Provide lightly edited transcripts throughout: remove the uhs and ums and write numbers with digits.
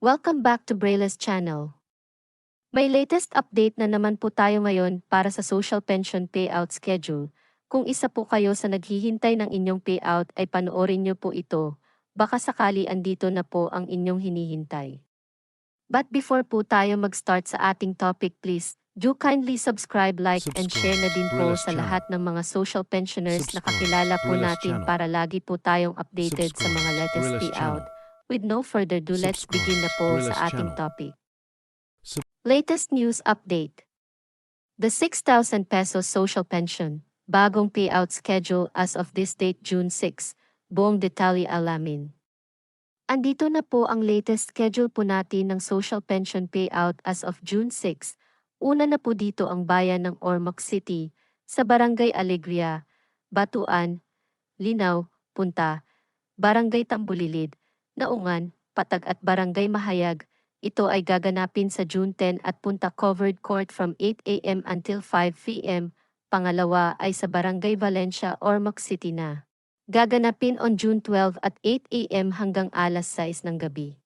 Welcome back to Braille's channel. May latest update na naman po tayo ngayon para sa social pension payout schedule. Kung isa po kayo sa naghihintay ng inyong payout ay panoorin niyo po ito. Baka sakali andito na po ang inyong hinihintay. But before po tayo mag-start sa ating topic, please do kindly subscribe, like, and share na din po Brillas sa channel. lahat ng mga social pensioners na Subscribe kakilala po Brillas natin channel. para lagi po tayong updated sa Subscribe mga latest Brillas payout. channel. With no further ado, let's Subscribe begin na po Brillas sa ating channel. topic. Sub- Latest news update. The 6,000 pesos social pension, bagong payout schedule as of this date June 6, buong detalye alamin. Andito na po ang latest schedule po natin ng social pension payout as of June 6. Una na po dito ang bayan ng Ormoc City, sa Barangay Alegria, Batuan, Linaw, Punta, Barangay Tambulilid, Naungan, Patag at Barangay Mahayag. Ito ay gaganapin sa June 10 at Punta Covered Court from 8 a.m. until 5 p.m. Pangalawa ay sa Barangay Valencia, Ormoc City na. Gaganapin on June 12 at 8 a.m. hanggang alas 6 ng gabi.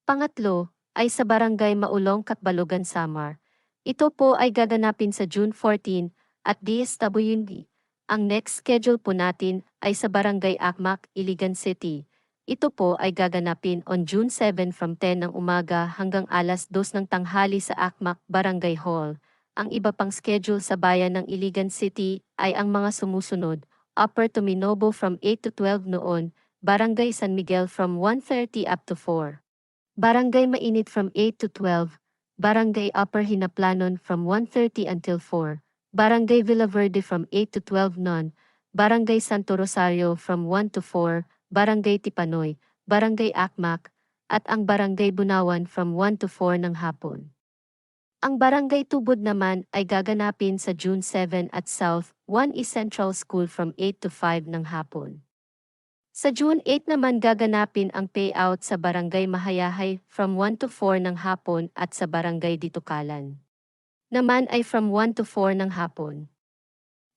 Pangatlo ay sa Barangay Maulong, Catbalogan, Samar. Ito po ay gaganapin sa June 14 at DSWD. Ang next schedule po natin ay sa Barangay Akmak, Iligan City. Ito po ay gaganapin on June 7 from 10 ng umaga hanggang alas 2 ng tanghali sa Akmak, Barangay Hall. Ang iba pang schedule sa bayan ng Iligan City ay ang mga sumusunod. Upper Tominobo from 8 to 12 noon, Barangay San Miguel from 1:30 up to 4. Barangay Mainit from 8 to 12, Barangay Upper Hinaplanon from 1:30 until 4, Barangay Villaverde from 8 to 12 noon, Barangay Santo Rosario from 1 to 4, Barangay Tipanoy, Barangay Akmak, at ang Barangay Bunawan from 1 to 4 ng hapon. Ang Barangay Tubod naman ay gaganapin sa June 7 at South 1 East Central School from 8 to 5 ng hapon. Sa June 8 naman gaganapin ang payout sa Barangay Mahayahay from 1 to 4 ng hapon at sa Barangay Ditukalan naman ay from 1 to 4 ng hapon.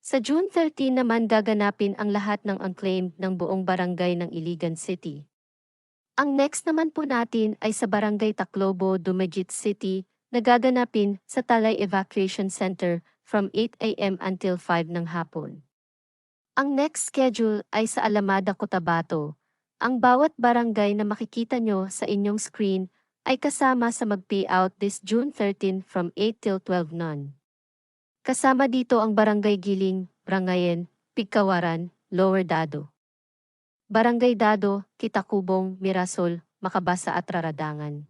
Sa June 13 naman gaganapin ang lahat ng unclaimed ng buong barangay ng Iligan City. Ang next naman po natin ay sa Barangay Taclobo, Dumaguete City, na gaganapin sa Talay Evacuation Center from 8 a.m. until 5 ng hapon. Ang next schedule ay sa Alamada, Cotabato. Ang bawat barangay na makikita nyo sa inyong screen ay kasama sa mag-payout this June 13 from 8 till 12 noon. Kasama dito ang Barangay Giling, Brangayen, Pigkawaran, Lower Dado, Barangay Dado, Kitakubong, Mirasol, Makabasa at Raradangan.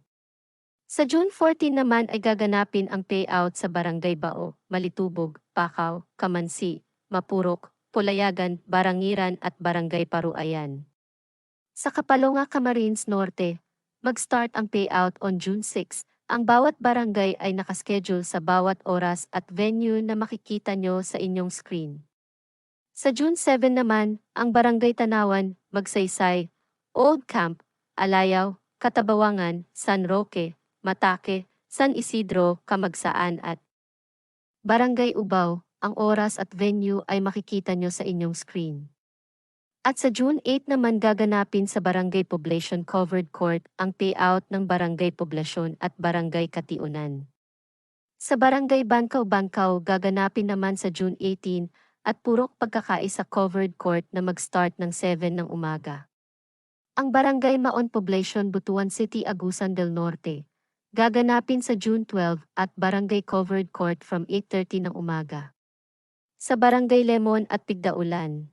Sa June 14 naman ay gaganapin ang payout sa Barangay Bao, Malitubog, Pakaw, Kamansi, Mapurok, Pulayagan, Barangiran at Barangay Paruayan. Sa Kapalonga, Camarines Norte, mag-start ang payout on June 6. Ang bawat barangay ay nakaschedule sa bawat oras at venue na makikita nyo sa inyong screen. Sa June 7 naman, ang Barangay Tanawan, Magsaysay, Old Camp, Alayaw, Katabawangan, San Roque, Matake, San Isidro, Kamagsaan at Barangay Ubaw. Ang oras at venue ay makikita nyo sa inyong screen. At sa June 8 naman gaganapin sa Barangay Poblacion Covered Court ang payout ng Barangay Poblacion at Barangay Katiunan. Sa Barangay Bangkaw-Bangkaw gaganapin naman sa June 18 at purok pagkakaisa covered court na mag-start ng 7 ng umaga. Ang Barangay Maon Poblacion, Butuan City, Agusan del Norte, gaganapin sa June 12 at Barangay Covered Court from 8:30 ng umaga. Sa Barangay Lemon at Pigdaulan,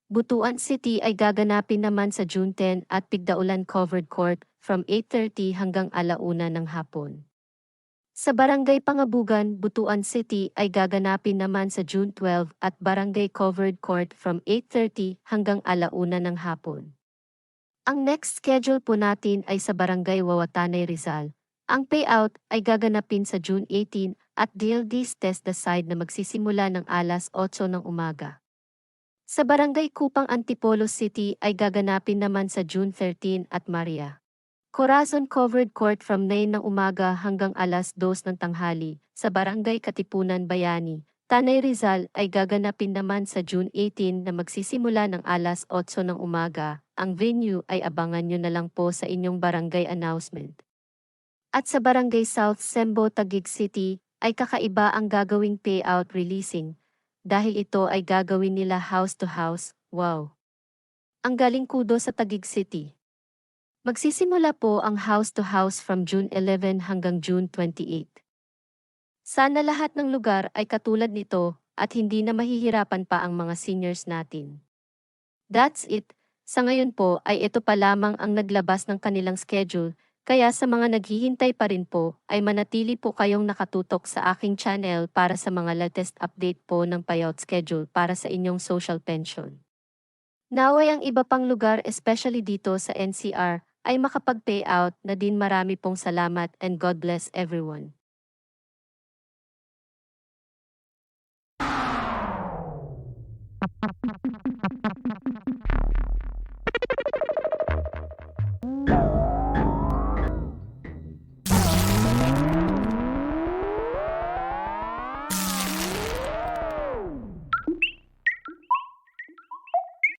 Butuan City ay gaganapin naman sa June 10 at Pigdaulan Covered Court from 8:30 hanggang 1:00 ng hapon. Sa Barangay Pangabugan, Butuan City ay gaganapin naman sa June 12 at Barangay Covered Court from 8:30 hanggang 1:00 ng hapon. Ang next schedule po natin ay sa Barangay Wawatanay, Rizal. Ang payout ay gaganapin sa June 18 at DLD's Test the Side na magsisimula ng alas 8 ng umaga. Sa Barangay Kupang, Antipolo City ay gaganapin naman sa June 13 at Maria Corazon Covered Court from 9 ng umaga hanggang alas 2 ng tanghali. Sa Barangay Katipunan, Bayani, Tanay, Rizal ay gaganapin naman sa June 18 na magsisimula ng alas 8 ng umaga ang venue ay abangan nyo na lang po sa inyong barangay announcement. At sa Barangay South Sembo Taguig City, ay kakaiba ang gagawing payout releasing, dahil ito ay gagawin nila house to house. Wow! Ang galing, kudo sa Taguig City. Magsisimula po ang house to house from June 11 hanggang June 28. Sana lahat ng lugar ay katulad nito at hindi na mahihirapan pa ang mga seniors natin. That's it. Sa ngayon po ay ito pa lamang ang naglabas ng kanilang schedule, kaya sa mga naghihintay pa rin po ay manatili po kayong nakatutok sa aking channel para sa mga latest update po ng payout schedule para sa inyong social pension. Naway ang iba pang lugar, especially dito sa NCR, ay makapag-payout na din. Marami pong salamat and God bless everyone.